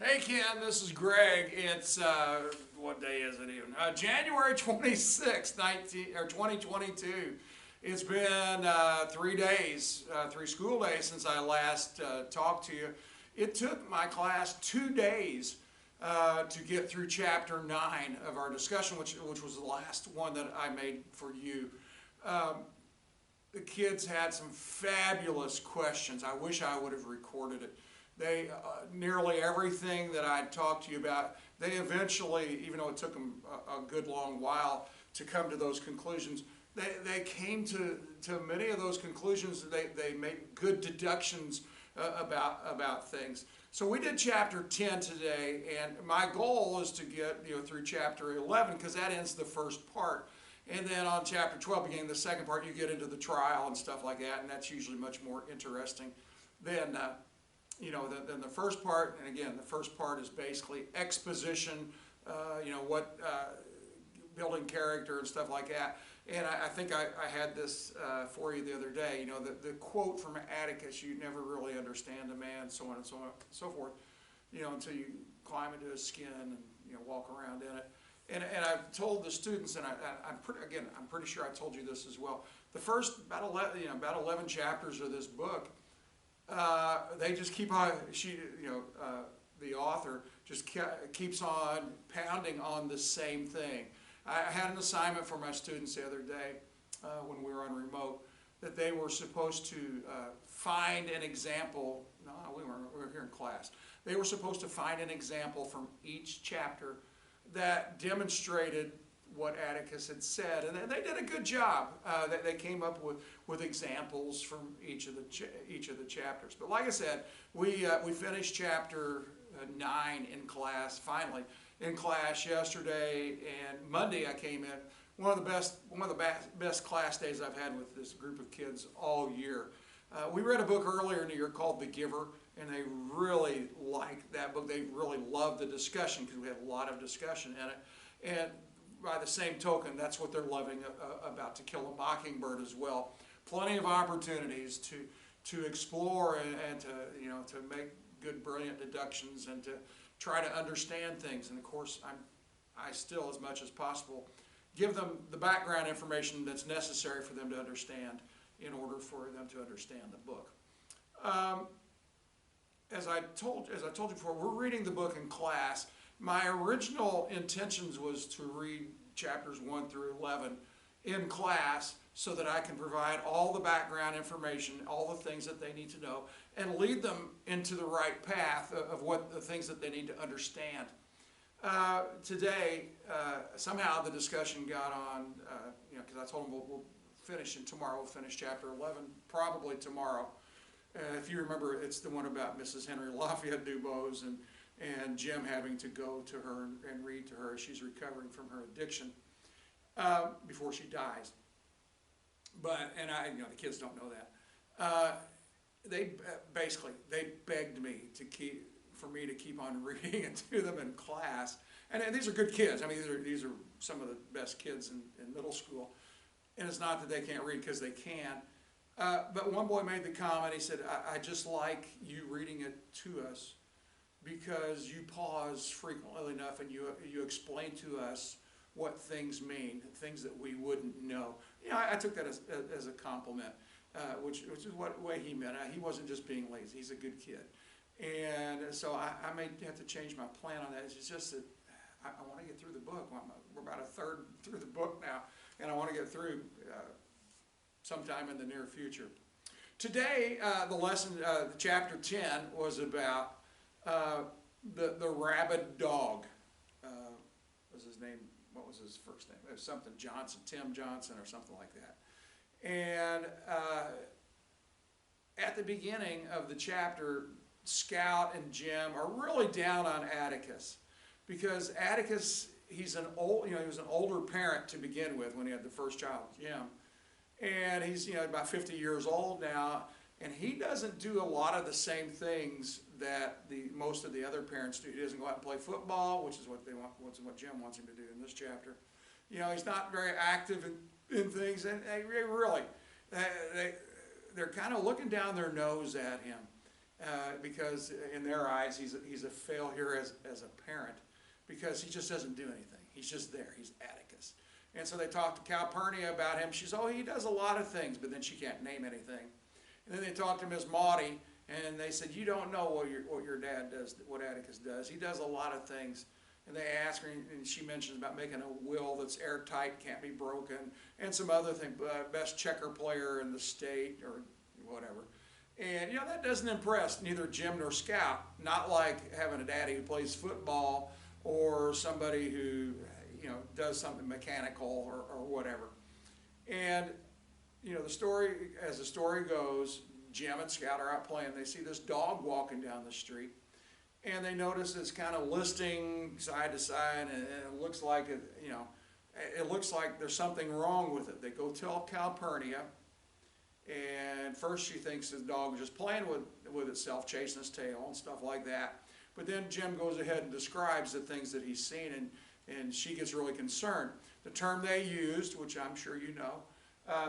Hey Ken, this is Greg. It's what day is it even? January 26th, 2022. It's been 3 days, 3 school days since I last talked to you. It took my class 2 days to get through chapter 9 of our discussion, which was the last one that I made for you. The kids had some fabulous questions. I wish I would have recorded it. They nearly everything that I talked to you about, they eventually, even though it took them a good long while to come to those conclusions, they came to many of those conclusions. They made good deductions about things. So we did chapter 10 today, and my goal is to get through chapter 11 because that ends the first part. And then on chapter 12, beginning the second part, you get into the trial and stuff like that, and that's usually much more interesting than than the first part. And again, the first part is basically exposition, building character and stuff like that. And I think I had this for you the other day. The quote from Atticus: "You never really understand a man, so on and so on and so forth, until you climb into his skin and walk around in it." And I've told the students, and I'm pretty sure I told you this as well. The first about 11 chapters of this book, they just keep on. The author just keeps on pounding on the same thing. I had an assignment for my students the other day when we were on remote that they were supposed to find an example. No, we were here in class. They were supposed to find an example from each chapter that demonstrated what Atticus had said, and they did a good job. They came up with examples from each of the chapters. But like I said, we finished chapter 9 in class finally in class yesterday, and Monday I came in. One of the best class days I've had with this group of kids all year. We read a book earlier in the year called The Giver, and they really liked that book. They really loved the discussion because we had a lot of discussion in it. And by the same token, that's what they're loving about To Kill a Mockingbird as well. Plenty of opportunities to explore and to make good, brilliant deductions and to try to understand things. And of course, I still, as much as possible, give them the background information that's necessary for them to understand in order for them to understand the book. As I told you before, we're reading the book in class. My original intentions was to read chapters 1 through 11 in class so that I can provide all the background information, all the things that they need to know, and lead them into the right path of what the things that they need to understand. Today, somehow the discussion got on, because I told them we'll finish it tomorrow. We'll finish chapter 11 probably tomorrow. If you remember, it's the one about Mrs. Henry Lafayette DuBose and Jim having to go to her and read to her as she's recovering from her addiction before she dies. The kids don't know that. They begged me for me to keep on reading it to them in class. And these are good kids. I mean, these are some of the best kids in middle school. And it's not that they can't read, because they can. But one boy made the comment. He said, I just like you reading it to us because you pause frequently enough and you explain to us what things mean, things that we wouldn't know. I took that as a compliment, which is what way he meant. He wasn't just being lazy. He's a good kid. And so I may have to change my plan on that. It's just that I want to get through the book. We're about a third through the book now, and I want to get through sometime in the near future. Today, the lesson, chapter 10, was about the rabid dog. What was his name? What was his first name? It was something Johnson, Tim Johnson or something like that. And at the beginning of the chapter, Scout and Jim are really down on Atticus because Atticus, he was an older parent to begin with when he had the first child, Jim. And he's about 50 years old now, and he doesn't do a lot of the same things that most of the other parents do. He doesn't go out and play football, which is what what Jim wants him to do in this chapter. He's not very active in things, and they're kind of looking down their nose at him. because in their eyes he's a failure as a parent because he just doesn't do anything. He's just there. He's Atticus. And so they talked to Calpurnia about him. She says, oh, he does a lot of things, but then she can't name anything. And then they talked to Miss Maudie, and they said, you don't know what your dad does, what Atticus does. He does a lot of things. And they ask her, and she mentions about making a will that's airtight, can't be broken, and some other things, best checker player in the state, or whatever. And, that doesn't impress neither Jim nor Scout, not like having a daddy who plays football or somebody who, does something mechanical or whatever. And, the story, as the story goes, Jim and Scout are out playing. They see this dog walking down the street, and they notice it's kind of listing side to side, and it looks like it looks like there's something wrong with it. They go tell Calpurnia, and first she thinks the dog was just playing with itself, chasing its tail and stuff like that. But then Jim goes ahead and describes the things that he's seen, and she gets really concerned. The term they used, which I'm sure you know,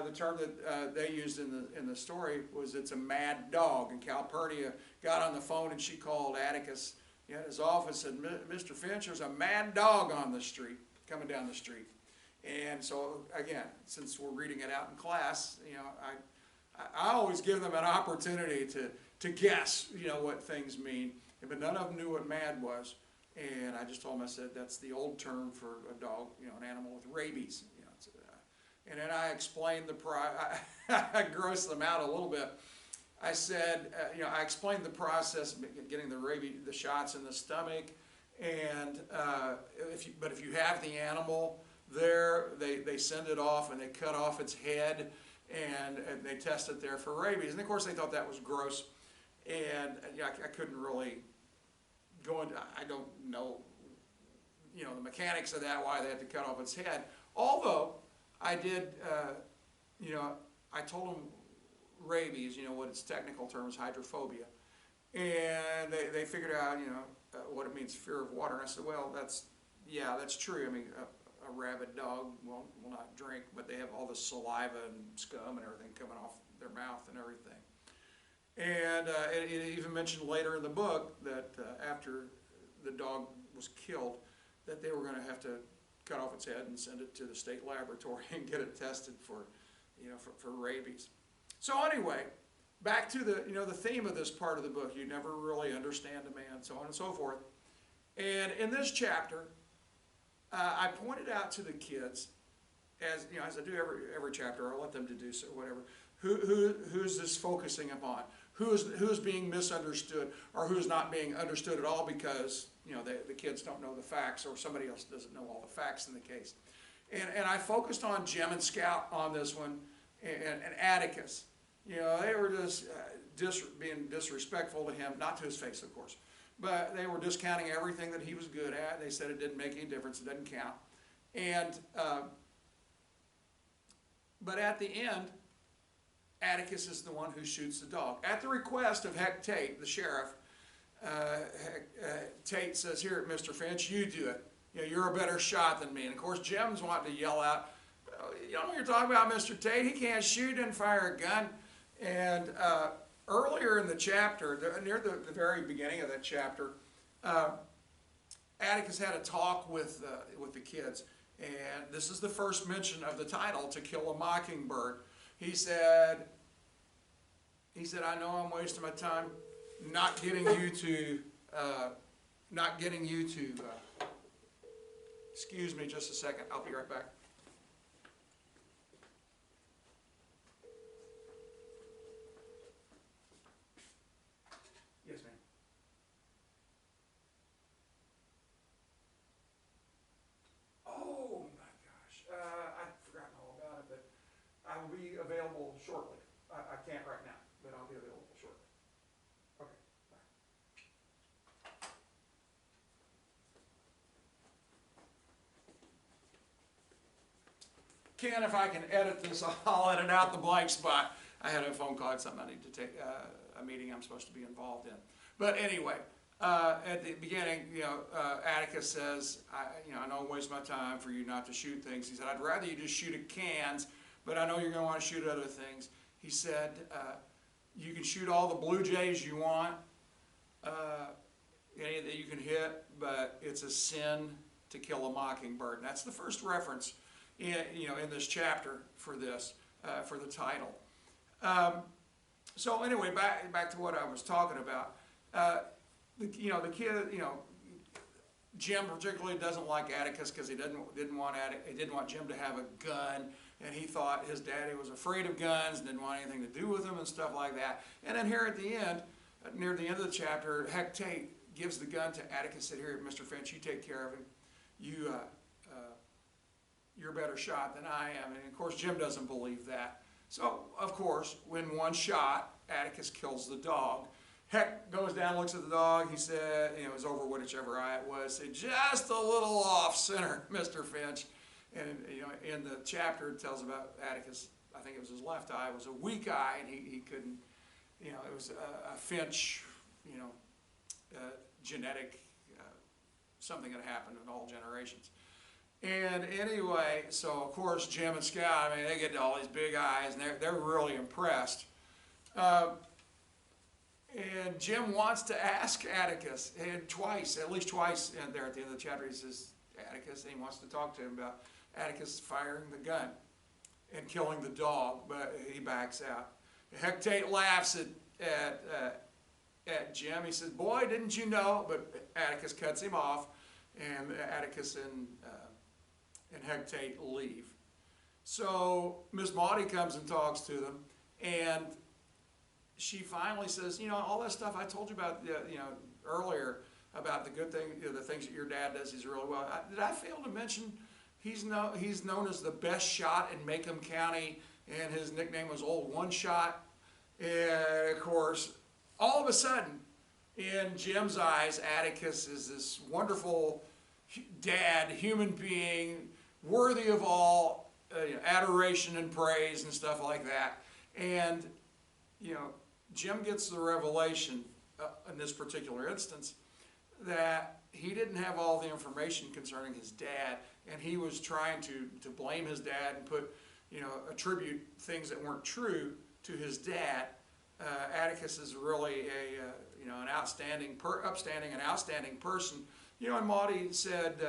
the term that they used in the story was it's a mad dog. And Calpurnia got on the phone and she called Atticus in his office and said, Mr. Finch, there's a mad dog on the street, coming down the street. And so, again, since we're reading it out in class, I always give them an opportunity to guess, what things mean. But none of them knew what mad was. And I just told them, I said, that's the old term for a dog, an animal with rabies. And then I explained I grossed them out a little bit. I said, I explained the process of getting the shots in the stomach. And if you have the animal there, they send it off and they cut off its head and they test it there for rabies. And of course they thought that was gross. And I couldn't really go into, I don't know, the mechanics of that, why they had to cut off its head. Although I did, I told them rabies, what its technical term is, hydrophobia. And they figured out, what it means, fear of water. And I said, well, that's true. I mean, a rabid dog will not drink, but they have all the saliva and scum and everything coming off their mouth and everything. And it even mentioned later in the book that after the dog was killed, that they were going to have to cut off its head and send it to the state laboratory and get it tested for rabies. So anyway, back to the theme of this part of the book. You never really understand a man, so on and so forth. And in this chapter, I pointed out to the kids, as I do every chapter, I'll let them deduce it or whatever. Who's this focusing upon? Who's being misunderstood, or who's not being understood at all because the kids don't know the facts, or somebody else doesn't know all the facts in the case. And I focused on Jim and Scout on this one, and Atticus. They were just being disrespectful to him, not to his face, of course, but they were discounting everything that he was good at. They said it didn't make any difference, it doesn't count. And but at the end, Atticus is the one who shoots the dog. At the request of Heck Tate, the sheriff, Tate says, here, Mr. Finch, you do it. You're a better shot than me. And of course, Jim's wanting to yell out, you know what you're talking about, Mr. Tate? He can't shoot and fire a gun. And earlier in the chapter, near the very beginning of that chapter, Atticus had a talk with the kids. And this is the first mention of the title, To Kill a Mockingbird. He said, I know I'm wasting my time not getting you to, excuse me just a second, I'll be right back. Yes, ma'am. Oh my gosh, I've forgotten all about it, but I will be available shortly. I can't right now, but I'll be available shortly. Okay, bye. Ken, if I can edit this, I'll edit out the blank spot. I had a phone call, it's something I need to take, a meeting I'm supposed to be involved in. But anyway, at the beginning, Atticus says, I know I'm wasting my time for you not to shoot things. He said, I'd rather you just shoot at cans, but I know you're going to want to shoot other things. He said, you can shoot all the blue jays you want, any that you can hit, but it's a sin to kill a mockingbird. And that's the first reference in this chapter for this, for the title. So anyway, back to what I was talking about. The kid, Jim particularly doesn't like Atticus because he didn't want Jim to have a gun, and he thought his daddy was afraid of guns and didn't want anything to do with them and stuff like that. And then here at the end, near the end of the chapter, Hecate gives the gun to Atticus, said, "Here, Mr. Finch, you take care of him. You're a better shot than I am." And of course, Jim doesn't believe that. So, of course, when one shot, Atticus kills the dog. Heck goes down, looks at the dog. He said, it was over whichever eye it was. Said, "Just a little off center, Mr. Finch." And in the chapter, it tells about Atticus. I think it was his left eye was a weak eye, and he couldn't. It was a Finch, genetic something that happened in all generations. And anyway, so of course Jim and Scout, they get all these big eyes, and they're really impressed. And Jim wants to ask Atticus, and at least twice there at the end of the chapter, he says, Atticus, and he wants to talk to him about Atticus firing the gun and killing the dog, but he backs out. Hecate laughs at Jim. He says, "Boy, didn't you know?" But Atticus cuts him off, and Atticus and Hecate leave. So Miss Maudie comes and talks to them, and she finally says, all that stuff I told you about, earlier about the good thing, the things that your dad does, he's really well. Did I fail to mention he's known as the best shot in Macomb County, and his nickname was Old One Shot. And of course, all of a sudden, in Jim's eyes, Atticus is this wonderful dad, human being, worthy of all adoration and praise and stuff like that. And Jim gets the revelation in this particular instance that he didn't have all the information concerning his dad, and he was trying to blame his dad and attribute things that weren't true to his dad. Atticus is really an upstanding and outstanding person. And Maudie said,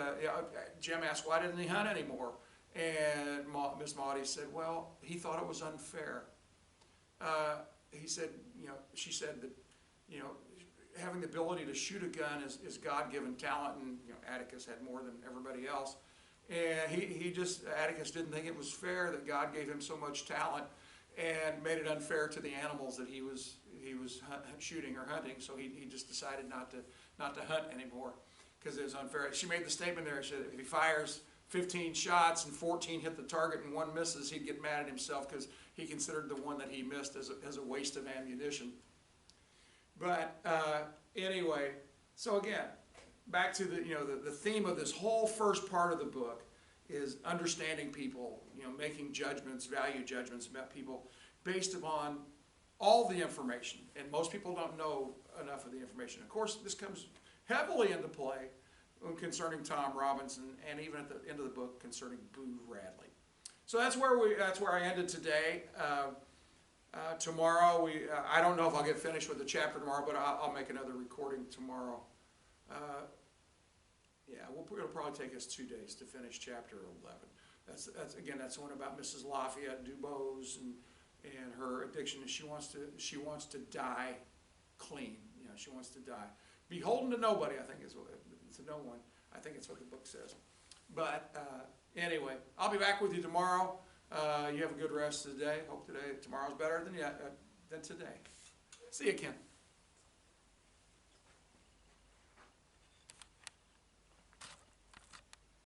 Jim asked, "Why didn't he hunt anymore?" And Miss Maudie said, "Well, he thought it was unfair." She said that, having the ability to shoot a gun is God-given talent, and Atticus had more than everybody else. And Atticus didn't think it was fair that God gave him so much talent and made it unfair to the animals that he was shooting or hunting. So he just decided not to hunt anymore because it was unfair. She made the statement there. She said if he fires 15 shots and 14 hit the target and one misses, he'd get mad at himself because he considered the one that he missed as a waste of ammunition. But anyway, so again, back to the theme of this whole first part of the book is understanding people, making judgments, value judgments about people based upon all the information. And most people don't know enough of the information. Of course, this comes heavily into play concerning Tom Robinson, and even at the end of the book concerning Boo Radley. So that's where I ended today. Tomorrow, I don't know if I'll get finished with the chapter tomorrow, but I'll make another recording tomorrow. It'll probably take us 2 days to finish chapter 11. That's the one about Mrs. Lafayette DuBose and her addiction. She wants to die clean. She wants to die beholden to nobody. I think is to no one. I think it's what the book says. But anyway, I'll be back with you tomorrow. You have a good rest of the day. Hope tomorrow's better than today. See you, Ken.